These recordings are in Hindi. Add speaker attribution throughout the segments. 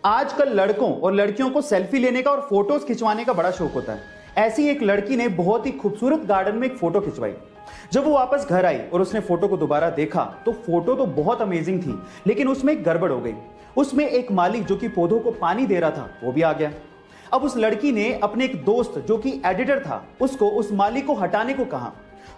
Speaker 1: आजकल लड़कों और लड़कियों को सेल्फी लेने का और फोटोज खिंचवाने का बड़ा शौक होता है। ऐसी एक लड़की ने बहुत ही खूबसूरत गार्डन में एक फोटो खिंचवाई। जब वो वापस घर आई और उसने फोटो को दोबारा देखा तो फोटो तो बहुत अमेजिंग थी, लेकिन उसमें एक गड़बड़ हो गई। उसमें एक माली जो कि पौधों को पानी दे रहा था वो भी आ गया। अब उस लड़की ने अपने एक दोस्त जो कि एडिटर था उसको उस माली को हटाने को कहा,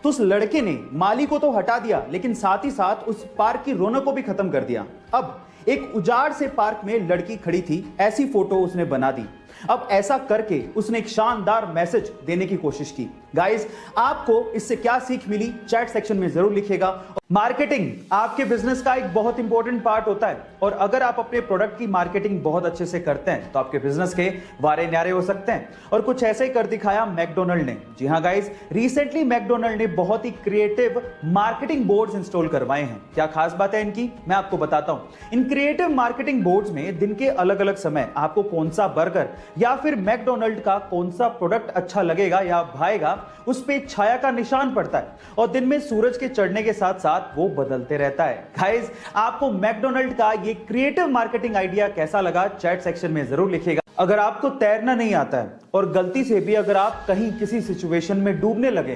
Speaker 1: तो उस लड़के ने माली को तो हटा दिया, लेकिन साथ ही साथ उस पार्क की रौनक को भी खत्म कर दिया। अब एक उजाड़ से पार्क में लड़की खड़ी थी, ऐसी फोटो उसने बना दी। अब ऐसा करके उसने एक शानदार मैसेज देने की कोशिश की। गाइस, आपको इससे क्या सीख मिली चैट सेक्शन में जरूर लिखिएगा। मार्केटिंग आपके बिजनेस का एक बहुत इंपॉर्टेंट पार्ट होता है, और अगर आप अपने प्रोडक्ट की मार्केटिंग बहुत अच्छे से करते हैं तो आपके बिजनेस के वारे न्यारे हो सकते हैं। और कुछ ऐसे ही कर दिखाया मैकडोनल्ड ने। जी हाँ गाइस, रिसेंटली मैकडोनल्ड ने बहुत ही क्रिएटिव मार्केटिंग बोर्ड्स इंस्टॉल करवाए हैं। क्या खास बात है इनकी, मैं आपको बताता हूं। इन क्रिएटिव मार्केटिंग बोर्ड्स में दिन के अलग अलग समय आपको कौन सा बर्गर या फिर मैकडोनल्ड का कौन सा प्रोडक्ट अच्छा लगेगा या भाएगा, उस पे छाया का निशान पड़ता है, और दिन में सूरज के चढ़ने के साथ साथ वो बदलते रहता है। गाइस, आपको मैकडोनल्ड का ये क्रिएटिव मार्केटिंग आइडिया कैसा लगा चैट सेक्शन में जरूर लिखिएगा। अगर आपको तैरना नहीं आता है और गलती से भी अगर आप कहीं किसी सिचुएशन में डूबने लगे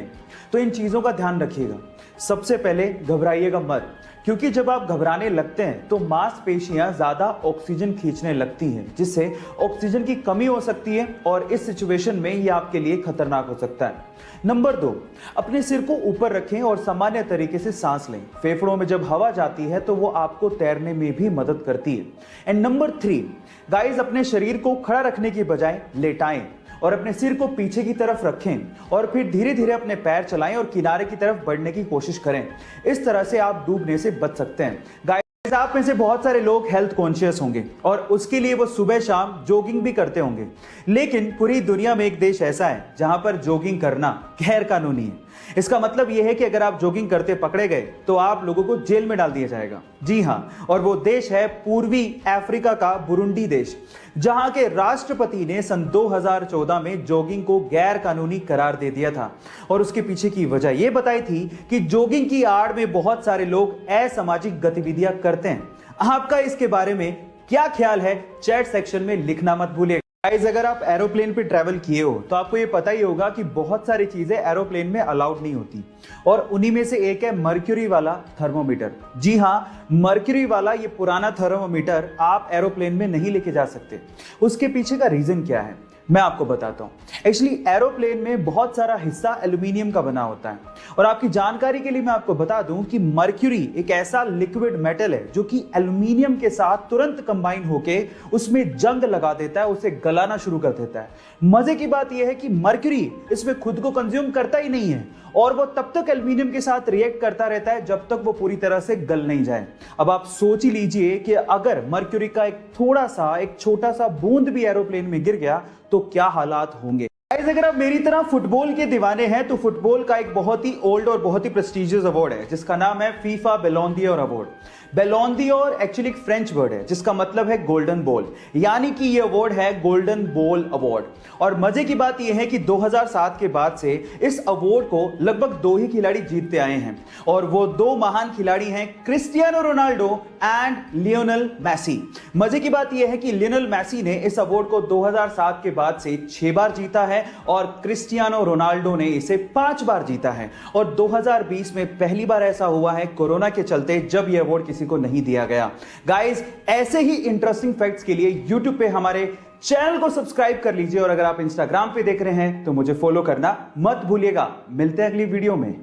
Speaker 1: तो इन चीजों का ध्यान रखिएगा। सबसे पहले घबराइएगा मत, क्योंकि जब आप घबराने लगते हैं तो मांसपेशियां ज्यादा ऑक्सीजन खींचने लगती हैं, जिससे ऑक्सीजन की कमी हो सकती है और इस सिचुएशन में ये आपके लिए खतरनाक हो सकता है। नंबर 2, अपने सिर को ऊपर रखें और सामान्य तरीके से सांस लें। फेफड़ों में जब हवा जाती है तो वो आपको तैरने में भी मदद करती है। एंड नंबर 3, गाइस, अपने शरीर को खड़ा रखने की बजाय लेटाएं और अपने सिर को पीछे की तरफ रखें, और फिर धीरे धीरे अपने पैर चलाएं और किनारे की तरफ बढ़ने की कोशिश करें। इस तरह से आप डूबने से बच सकते हैं। गाइस, आप में से बहुत सारे लोग हेल्थ कॉन्शियस होंगे और उसके लिए वो सुबह शाम जॉगिंग भी करते होंगे, लेकिन पूरी दुनिया में एक देश ऐसा है जहां पर जॉगिंग करना गैर कानूनी है। इसका मतलब यह है कि अगर आप जॉगिंग करते पकड़े गए तो आप लोगों को जेल में डाल दिया जाएगा। जी हां, और वो देश है पूर्वी अफ्रीका का बुरुंडी देश, जहां के राष्ट्रपति ने सन 2014 में जॉगिंग को गैर कानूनी करार दे दिया था, और उसके पीछे की वजह यह बताई थी कि जॉगिंग की आड़ में बहुत सारे लोग असामाजिक गतिविधियां करते हैं। आपका इसके बारे में क्या ख्याल है चैट सेक्शन में लिखना मत भूलिएगा। गाइस, अगर आप एरोप्लेन पे ट्रैवल किए हो तो आपको ये पता ही होगा कि बहुत सारी चीजें एरोप्लेन में अलाउड नहीं होती, और उन्हीं में से एक है मर्क्यूरी वाला थर्मोमीटर। जी हाँ, मर्क्यूरी वाला ये पुराना थर्मोमीटर आप एरोप्लेन में नहीं लेके जा सकते। उसके पीछे का रीजन क्या है मैं आपको बताता हूं। एक्चुअली एरोप्लेन में बहुत सारा हिस्सा एल्यूमिनियम का बना होता है, और आपकी जानकारी के लिए मैं आपको बता दूं कि मर्क्यूरी एक ऐसा लिक्विड मेटल है जो कि एल्यूमिनियम के साथ तुरंत कंबाइन होके उसमें जंग लगा देता है, उसे गलाना शुरू कर देता है। मजे की बात यह है कि मर्क्यूरी इसमें खुद को कंज्यूम करता ही नहीं है, और वो तब तक एल्यूमिनियम के साथ रिएक्ट करता रहता है जब तक वो पूरी तरह से गल नहीं जाए। अब आप सोच ही लीजिए कि अगर मर्क्यूरी का एक छोटा सा बूंद भी एरोप्लेन में गिर गया तो क्या हालात होंगे। अगर आप मेरी तरह फुटबॉल के दीवाने हैं तो फुटबॉल का एक बहुत ही ओल्ड और बहुत ही प्रेस्टिजियस अवार्ड है जिसका नाम है FIFA Ballon d'Or award. Ballon d'Or actually एक फ्रेंच वर्ड है जिसका मतलब है गोल्डन बॉल, यानी कि ये अवार्ड है गोल्डन बॉल अवार्ड। और मजे की बात यह है कि 2007 के बाद से इस अवार्ड को लगभग 2 ही खिलाड़ी जीतते आए हैं, और वो 2 महान खिलाड़ी हैं Cristiano Ronaldo and Lionel Messi. मजे की बात यह है कि लियोनेल मेसी ने इस अवार्ड को 2007 के बाद से 6 बार जीता है, और क्रिस्टियानो रोनाल्डो ने इसे 5 बार जीता है। और 2020 में पहली बार ऐसा हुआ है कोरोना के चलते जब यह अवार्ड किसी को नहीं दिया गया। गाइस, ऐसे ही इंटरेस्टिंग फैक्ट्स के लिए YouTube पे हमारे चैनल को सब्सक्राइब कर लीजिए, और अगर आप इंस्टाग्राम पे देख रहे हैं तो मुझे फॉलो करना मत भूलिएगा। मिलते हैं अगली वीडियो में।